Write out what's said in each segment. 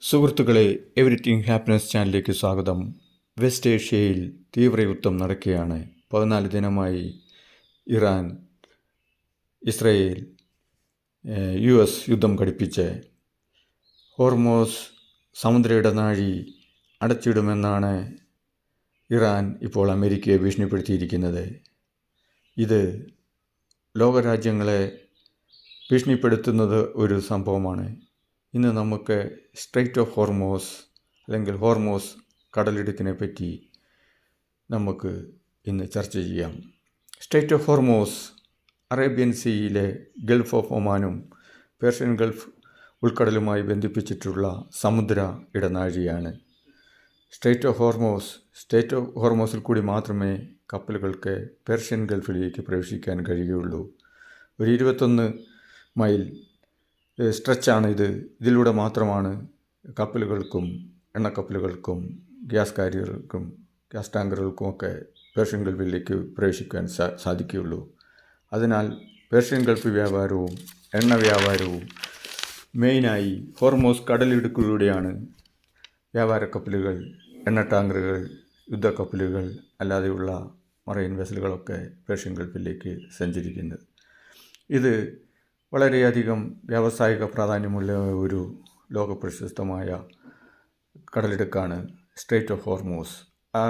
സുഹൃത്തുക്കളെ, everything happiness ചാനലിലേക്ക് സ്വാഗതം. വെസ്റ്റ് ഏഷ്യയിൽ തീവ്രയുദ്ധം നടക്കുകയാണ്. 14 ദിനമായി ഇറാൻ, ഇസ്രയേൽ, US യുദ്ധം ഘടിപ്പിച്ച് ഹോർമോസ് സമുദ്ര ഇടനാഴി അടച്ചിടുമെന്നാണ് ഇറാൻ ഇപ്പോൾ അമേരിക്കയെ ഭീഷണിപ്പെടുത്തിയിരിക്കുന്നത്. ഇത് ലോകരാജ്യങ്ങളെ ഭീഷണിപ്പെടുത്തുന്നത് ഒരു സംഭവമാണ്. ഇന്ന് നമുക്ക് സ്ട്രെയ്റ്റ് ഓഫ് ഹോർമോസ് അല്ലെങ്കിൽ ഹോർമോസ് കടലിടുക്കിനെ പറ്റി നമുക്ക് ഇന്ന് ചർച്ച ചെയ്യാം. സ്ട്രെയ്റ്റ് ഓഫ് ഹോർമോസ് അറേബ്യൻ സീയിലെ ഗൾഫ് ഓഫ് ഒമാനും പേർഷ്യൻ ഗൾഫ് ഉൾക്കടലുമായി ബന്ധിപ്പിച്ചിട്ടുള്ള സമുദ്ര ഇടനാഴിയാണ്. സ്ട്രെയ്റ്റ് ഓഫ് ഹോർമോസിൽ കൂടി മാത്രമേ കപ്പലുകൾക്ക് പേർഷ്യൻ ഗൾഫിലേക്ക് പ്രവേശിക്കാൻ കഴിയുകയുള്ളൂ. ഒരു 21 മൈൽ സ്ട്രെച്ചാണ് ഇത്. ഇതിലൂടെ മാത്രമാണ് കപ്പലുകൾക്കും എണ്ണക്കപ്പലുകൾക്കും ഗ്യാസ് കാരിയറുകൾക്കും ഗ്യാസ് ടാങ്കറുകൾക്കും ഒക്കെ പേർഷ്യൻ ഗൾഫിലേക്ക് പ്രവേശിക്കാൻ സാധിക്കുകയുള്ളൂ. അതിനാൽ പേർഷ്യൻ ഗൾഫ് വ്യാപാരവും എണ്ണ വ്യാപാരവും മെയിനായി ഹോർമോസ് കടലിടുക്കിലൂടെയാണ് വ്യാപാര കപ്പലുകൾ, എണ്ണ ടാങ്കറുകൾ, യുദ്ധക്കപ്പലുകൾ അല്ലാതെയുള്ള മറൈൻ വെസലുകളൊക്കെ പേർഷ്യൻ ഗൾഫിലേക്ക് സഞ്ചരിക്കുന്നത്. ഇത് വളരെയധികം വ്യാവസായിക പ്രാധാന്യമുള്ള ഒരു ലോകപ്രശസ്തമായ കടലിടുക്കാണ് strait of Hormuz.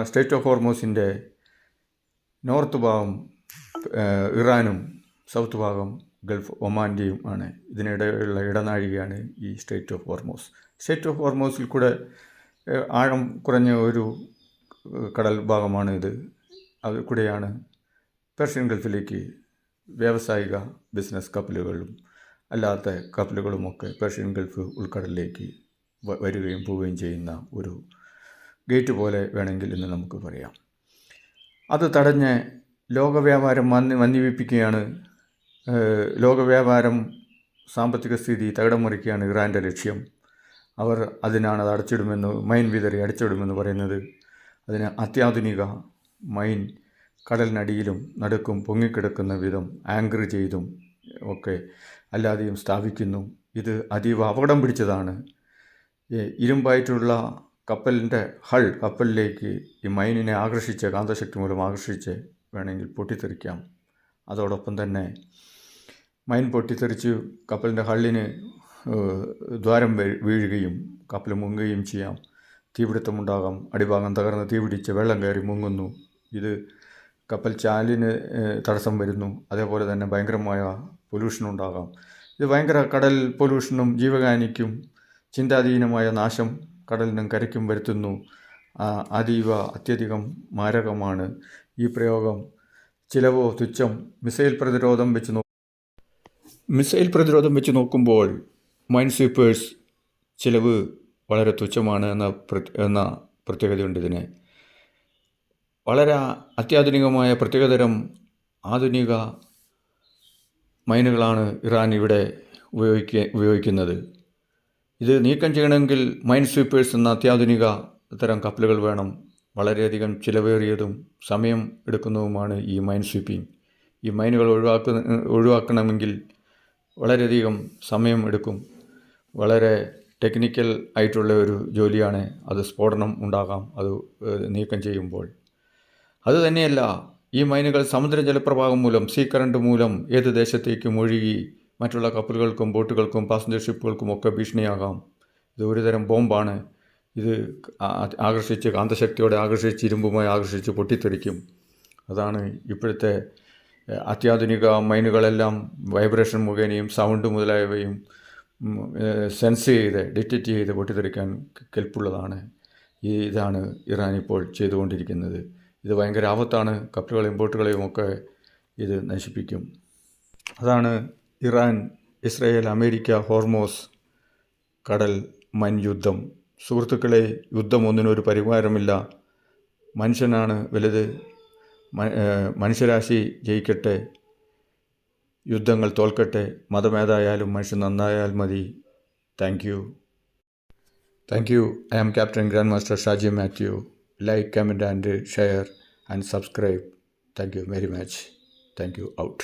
Strait of ഹോർമോസിൻ്റെ നോർത്ത് ഭാഗം ഇറാനും സൗത്ത് ഭാഗം ഗൾഫ് ഒമാൻ്റെയും ആണ്. ഇതിനിടെയുള്ള ഇടനാഴികയാണ് ഈ strait of Hormuz. Strait of ഹോർമോസിൽ കൂടെ ആഴം കുറഞ്ഞ ഒരു കടൽ ഭാഗമാണ് ഇത്. അത് കൂടെയാണ് പേർഷ്യൻ ഗൾഫിലേക്ക് വ്യാവസായിക ബിസിനസ് കപ്പലുകളും അല്ലാത്ത കപ്പലുകളുമൊക്കെ പേർഷ്യൻ ഗൾഫ് ഉൾക്കടലിലേക്ക് വരികയും പോവുകയും ചെയ്യുന്ന ഒരു ഗേറ്റ് പോലെ വേണമെങ്കിൽ ഇന്ന് നമുക്ക് പറയാം. അത് തടഞ്ഞ് ലോകവ്യാപാരം മന്ദീപിപ്പിക്കുകയാണ്. ലോകവ്യാപാരം സാമ്പത്തിക സ്ഥിതി തകിടം മറിക്കുകയാണ് ഇറാൻ്റെ ലക്ഷ്യം. അവർ അതിനാണ് അത് അടച്ചിടുമെന്ന്, മൈൻ വിതറി അടച്ചിടുമെന്ന് പറയുന്നത്. അതിന് അത്യാധുനിക മൈൻ കടലിനടിയിലും നടുക്കും പൊങ്ങിക്കിടക്കുന്ന വിധം ആങ്കർ ചെയ്തും ഒക്കെ അല്ലാതെയും സ്ഥാപിക്കുന്നു. ഇത് അതീവ അപകടം പിടിച്ചതാണ്. ഇരുമ്പായിട്ടുള്ള കപ്പലിലേക്ക് ഈ മൈനിനെ ആകർഷിച്ച്, കാന്തശക്തി മൂലം ആകർഷിച്ച് വേണമെങ്കിൽ പൊട്ടിത്തെറിക്കാം. അതോടൊപ്പം തന്നെ മൈൻ പൊട്ടിത്തെറിച്ച് കപ്പലിൻ്റെ ഹള്ളിന് ദ്വാരം വീഴുകയും കപ്പൽ മുങ്ങുകയും ചെയ്യാം. തീപിടുത്തമുണ്ടാകാം. അടിഭാഗം തകർന്ന് തീപിടിച്ച് വെള്ളം കയറി മുങ്ങുന്നു. ഇത് കപ്പൽ ചാലിന് തടസ്സം വരുന്നു. അതേപോലെ തന്നെ ഭയങ്കരമായ പൊല്യൂഷൻ ഉണ്ടാകാം. ഇത് ഭയങ്കര കടൽ പൊല്യൂഷനും ജീവഹാനിക്കും ചിന്താധീനമായ നാശം കടലിനും കരയ്ക്കും വരുത്തുന്നു. അത്യധികം മാരകമാണ് ഈ പ്രയോഗം. ചിലവോ തുച്ഛം. മിസൈൽ പ്രതിരോധം വെച്ച് നോക്കുമ്പോൾ മൈൻ സ്വീപ്പേഴ്സ് ചിലവ് വളരെ തുച്ഛമാണ് എന്ന പ്രത്യേകതയുണ്ട് ഇതിന്. വളരെ അത്യാധുനികമായ പ്രത്യേകതരം ആധുനിക മൈനുകളാണ് ഇറാൻ ഇവിടെ ഉപയോഗിക്കുന്നത്. ഇത് നീക്കം ചെയ്യണമെങ്കിൽ മൈൻ സ്വീപ്പേഴ്സ് എന്ന അത്യാധുനിക തരം കപ്പലുകൾ വേണം. വളരെയധികം ചിലവേറിയതും സമയം എടുക്കുന്നതുമാണ് ഈ മൈൻ സ്വീപ്പിംഗ്. ഈ മൈനുകൾ ഒഴിവാക്കണമെങ്കിൽ വളരെയധികം സമയം എടുക്കും. വളരെ ടെക്നിക്കൽ ആയിട്ടുള്ള ഒരു ജോലിയാണ്. അത് സ്ഫോടനം ഉണ്ടാകാം അത് നീക്കം ചെയ്യുമ്പോൾ. അതുതന്നെയല്ല, ഈ മൈനുകൾ സമുദ്ര ജലപ്രവാഹം മൂലം, സീ കറണ്ട് മൂലം ഏത് ദേശത്തേക്കും ഒഴുകി മറ്റുള്ള കപ്പലുകൾക്കും ബോട്ടുകൾക്കും പാസഞ്ചർ ഷിപ്പുകൾക്കും ഒക്കെ ഭീഷണിയാകാം. ഇത് ഒരുതരം ബോംബാണ്. ഇത് കാന്തശക്തിയോടെ ആകർഷിച്ച്, ഇരുമ്പുമായി ആകർഷിച്ച് പൊട്ടിത്തെറിക്കും. അതാണ് ഇപ്പോഴത്തെ അത്യാധുനിക മൈനുകളെല്ലാം വൈബ്രേഷൻ മുഖേനയും സൗണ്ട് മുതലായവയും സെൻസ് ചെയ്ത് ഡിറ്റക്റ്റ് ചെയ്ത് പൊട്ടിത്തെറിക്കാൻ കെൽപ്പുള്ളതാണ്. ഇതാണ് ഇറാൻ ഇപ്പോൾ ചെയ്തുകൊണ്ടിരിക്കുന്നത്. ഇത് ഭയങ്കര ആപത്താണ്. കപ്പലുകളെയും ബോട്ടുകളെയും ഒക്കെ ഇത് നശിപ്പിക്കും. അതാണ് ഇറാൻ, ഇസ്രയേൽ, അമേരിക്ക, ഹോർമോസ് കടൽ മൈൻ യുദ്ധം. സുഹൃത്തുക്കളെ, യുദ്ധം ഒന്നിനൊരു പരിഹാരമില്ല. മനുഷ്യനാണ് വലുത്. മനുഷ്യരാശി ജയിക്കട്ടെ, യുദ്ധങ്ങൾ തോൽക്കട്ടെ. മതമേതായാലും മനുഷ്യൻ നന്നായാൽ മതി. Thank you. I am Captain Grandmaster Shaji Matthew. Like, comment and share and subscribe. Thank you very much. Thank you. Out.